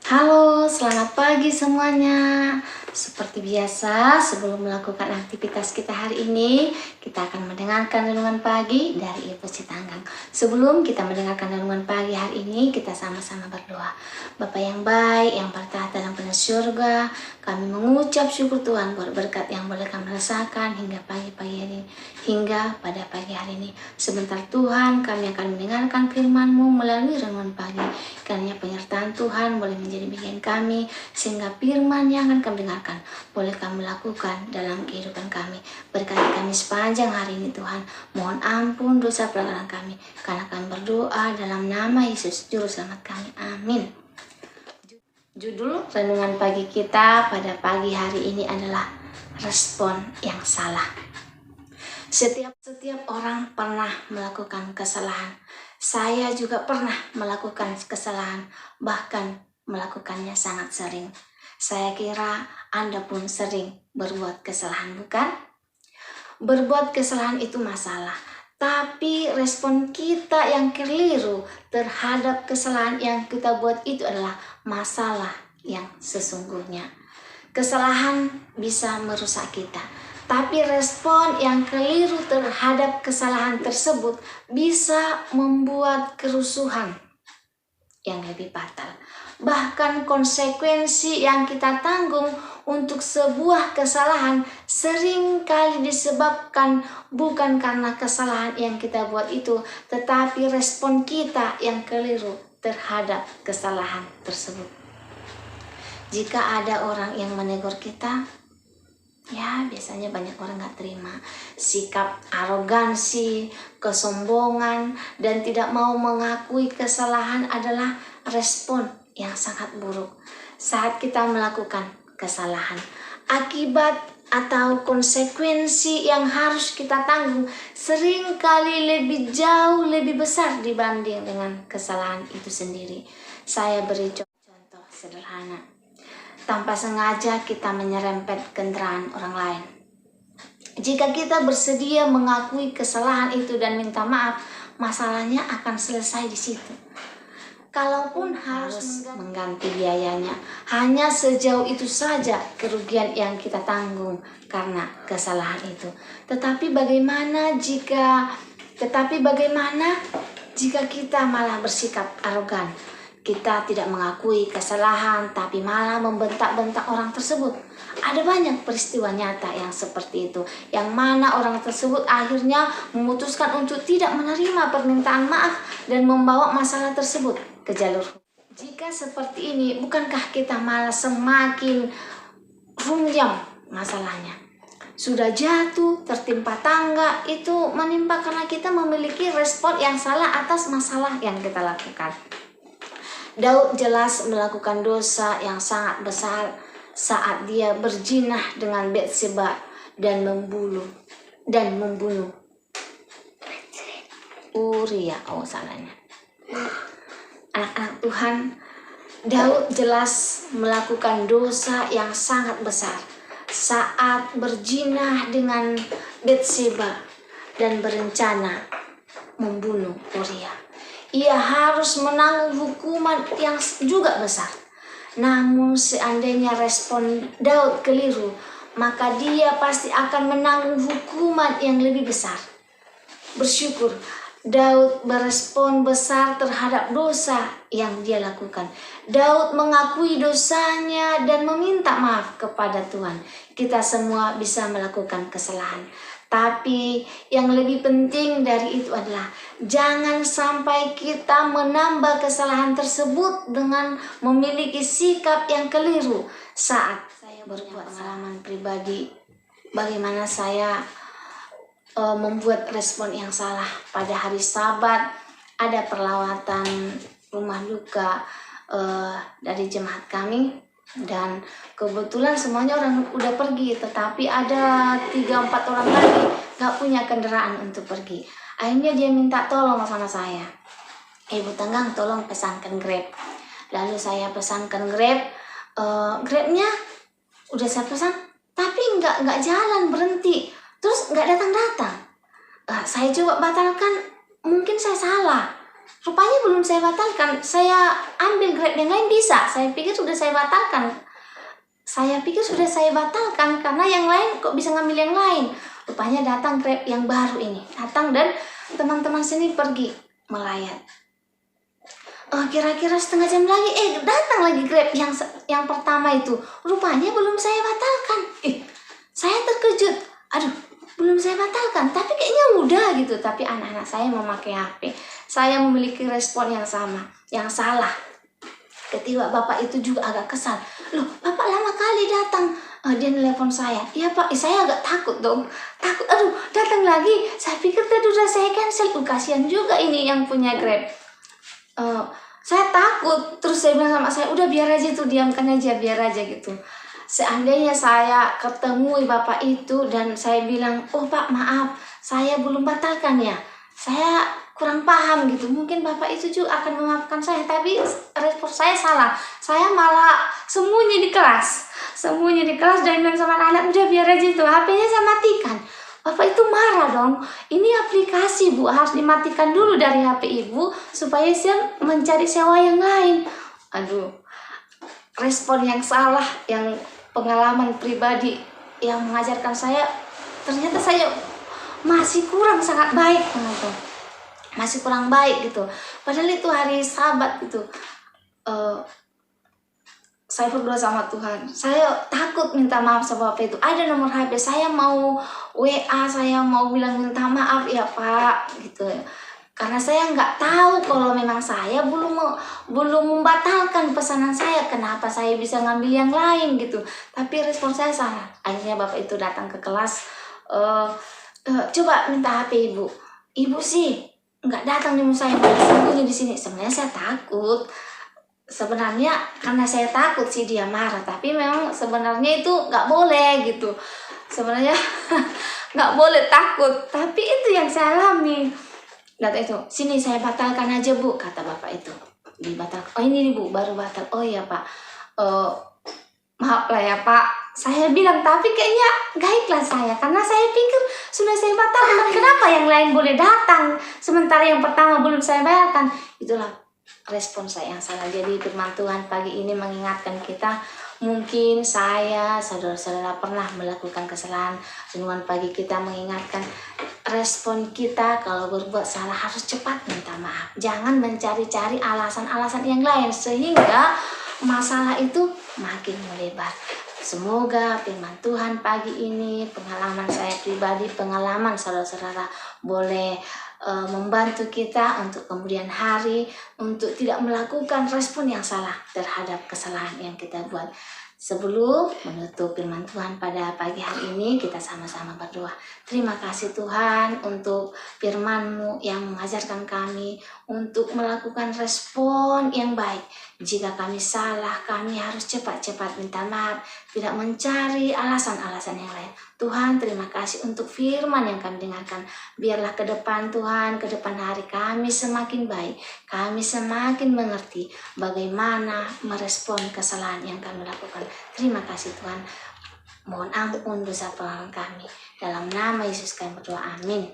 Halo, selamat pagi semuanya. Seperti biasa, sebelum melakukan aktivitas kita hari ini, kita akan mendengarkan renungan pagi dari Ibu Sitanggang. Sebelum kita mendengarkan renungan pagi hari ini, kita sama-sama berdoa. Bapa yang baik, yang bertahta dalam penuh surga, kami mengucap syukur Tuhan buat berkat yang boleh kami rasakan hingga pagi-pagi ini, hingga pada pagi hari ini. Sebentar Tuhan, kami akan mendengarkan firman-Mu melalui renungan pagi. Karena penyertaan Tuhan boleh menjadi bagian kami, sehingga firman yang akan kami dengarkan boleh kami lakukan dalam kehidupan kami. Berkati kami sepanjang hari ini Tuhan. Mohon ampun dosa pelanggaran kami, karena kami berdoa dalam nama Yesus Juru Selamat kami. Amin. Judul renungan pagi kita pada pagi hari ini adalah respon yang salah. Setiap orang pernah melakukan kesalahan. Saya juga pernah melakukan kesalahan, bahkan melakukannya sangat sering. Saya kira Anda pun sering berbuat kesalahan, bukan? Berbuat kesalahan itu masalah, tapi respon kita yang keliru terhadap kesalahan yang kita buat itu adalah masalah yang sesungguhnya. Kesalahan bisa merusak kita, tapi respon yang keliru terhadap kesalahan tersebut bisa membuat kerusuhan yang lebih fatal. Bahkan konsekuensi yang kita tanggung untuk sebuah kesalahan sering kali disebabkan bukan karena kesalahan yang kita buat itu, tetapi respon kita yang keliru terhadap kesalahan tersebut. Jika ada orang yang menegur kita, ya biasanya banyak orang gak terima. Sikap arogansi, kesombongan, dan tidak mau mengakui kesalahan adalah respon yang sangat buruk saat kita melakukan kesalahan. Akibat atau konsekuensi yang harus kita tanggung seringkali jauh lebih besar dibanding dengan kesalahan itu sendiri. Saya beri contoh sederhana. Tanpa sengaja kita menyerempet kendaraan orang lain. Jika kita bersedia mengakui kesalahan itu dan minta maaf, masalahnya akan selesai di situ. Kalaupun harus mengganti biayanya, hanya sejauh itu saja kerugian yang kita tanggung karena kesalahan itu. Tetapi bagaimana jika kita malah bersikap arogan? Kita tidak mengakui kesalahan, tapi malah membentak-bentak orang tersebut. Ada banyak peristiwa nyata yang seperti itu, yang mana orang tersebut akhirnya memutuskan untuk tidak menerima permintaan maaf dan membawa masalah tersebut ke jalur hukum. Jika seperti ini, bukankah kita malah semakin runjang masalahnya? Sudah jatuh, tertimpa tangga, itu menimpa karena kita memiliki respon yang salah atas masalah yang kita lakukan. Daud jelas melakukan dosa yang sangat besar saat dia berzinah dengan Batseba dan membunuh Uria. Anak-anak Tuhan, Daud jelas melakukan dosa yang sangat besar saat berzinah dengan Batseba dan berencana membunuh Uria. Ia harus menanggung hukuman yang juga besar. Namun seandainya respon Daud keliru, maka dia pasti akan menanggung hukuman yang lebih besar. Bersyukur Daud berespon besar terhadap dosa yang dia lakukan. Daud mengakui dosanya dan meminta maaf kepada Tuhan. Kita semua bisa melakukan kesalahan. Tapi yang lebih penting dari itu adalah jangan sampai kita menambah kesalahan tersebut dengan memiliki sikap yang keliru. Saat saya berbuat pengalaman pribadi, bagaimana saya membuat respon yang salah. Pada hari Sabat ada perlawatan rumah duka dari jemaat kami, dan kebetulan semuanya orang udah pergi, tetapi ada 3-4 orang lagi gak punya kendaraan untuk pergi. Akhirnya dia minta tolong sama saya, Ibu Tanggang tolong pesankan Grab. Lalu saya pesankan Grab. Grabnya udah saya pesan, tapi nggak jalan, berhenti, terus nggak datang. Saya coba batalkan, mungkin saya salah, rupanya belum saya batalkan. Saya ambil Grab yang lain bisa. Saya pikir sudah saya batalkan. Karena yang lain kok bisa ngambil yang lain. Rupanya datang Grab yang baru ini. Datang dan teman-teman sini pergi melayat. Kira-kira setengah jam lagi datang lagi Grab yang pertama itu. Rupanya belum saya batalkan. Saya terkejut. Aduh, belum saya batalkan, tapi kayaknya udah gitu. Tapi anak-anak saya memakai HP. Saya memiliki respon yang sama, yang salah. Ketika bapak itu juga agak kesal. Loh, bapak lama kali datang. Dia nelpon saya. Iya pak, saya agak takut dong. Takut, aduh datang lagi. Saya pikir tadi udah saya cancel. Kasihan juga ini yang punya Grab. Saya takut. Terus saya bilang sama saya, udah biar aja tuh, diamkan aja, biar aja gitu. Seandainya saya ketemu bapak itu dan saya bilang, oh pak maaf, saya belum batalkan ya, saya kurang paham gitu, mungkin bapak itu juga akan memaafkan saya. Tapi respon saya salah. Saya malah sembunyi di kelas dan bilang sama anak, udah biar aja tuh, HP-nya saya matikan. Bapak itu marah dong. Ini aplikasi bu, harus dimatikan dulu dari HP ibu supaya saya mencari sewa yang lain. Aduh, respon yang salah, yang pengalaman pribadi yang mengajarkan saya, ternyata saya masih kurang sangat baik, masih kurang baik gitu. Padahal itu hari Sabat gitu. Saya berdoa sama Tuhan, saya takut minta maaf sama Bapak itu. Ada nomor HP, saya mau WA, saya mau bilang minta maaf ya Pak gitu. Karena saya nggak tahu kalau memang saya belum membatalkan pesanan saya, kenapa saya bisa ngambil yang lain gitu. Tapi respon saya salah. Akhirnya bapak itu datang ke kelas, coba minta HP ibu. Ibu sih nggak datang di saya, sembunyi di sini. Sebenarnya saya takut. Sebenarnya karena saya takut sih dia marah, tapi memang sebenarnya itu nggak boleh gitu. Sebenarnya nggak boleh takut, tapi itu yang saya alami. Kata itu, sini saya batalkan aja bu, kata bapak itu. Dibatalkan. Oh ini nih bu, baru batal. Oh iya pak, maaf lah ya pak. Saya bilang, tapi kayaknya gak ikhlas saya, karena saya pikir sudah saya batalkan. Kenapa yang lain boleh datang, sementara yang pertama belum saya bayarkan? Itulah respon saya yang salah. Jadi firman Tuhan pagi ini mengingatkan kita, mungkin saya, saudara-saudara pernah melakukan kesalahan. Renungan pagi kita mengingatkan, respon kita kalau berbuat salah harus cepat minta maaf. Jangan mencari-cari alasan-alasan yang lain sehingga masalah itu makin melebar. Semoga firman Tuhan pagi ini, pengalaman saya pribadi, pengalaman saudara-saudara boleh membantu kita untuk kemudian hari, untuk tidak melakukan respon yang salah terhadap kesalahan yang kita buat. Sebelum menutup firman Tuhan pada pagi hari ini, kita sama-sama berdoa. Terima kasih Tuhan untuk firman-Mu yang mengajarkan kami untuk melakukan respon yang baik. Jika kami salah, kami harus cepat-cepat minta maaf, tidak mencari alasan-alasan yang lain. Tuhan, terima kasih untuk firman yang kami dengarkan. Biarlah ke depan Tuhan, ke depan hari kami semakin baik. Kami semakin mengerti bagaimana merespon kesalahan yang kami lakukan. Terima kasih Tuhan. Mohon ampun dosa pelanggaran kami. Dalam nama Yesus kami berdoa. Amin.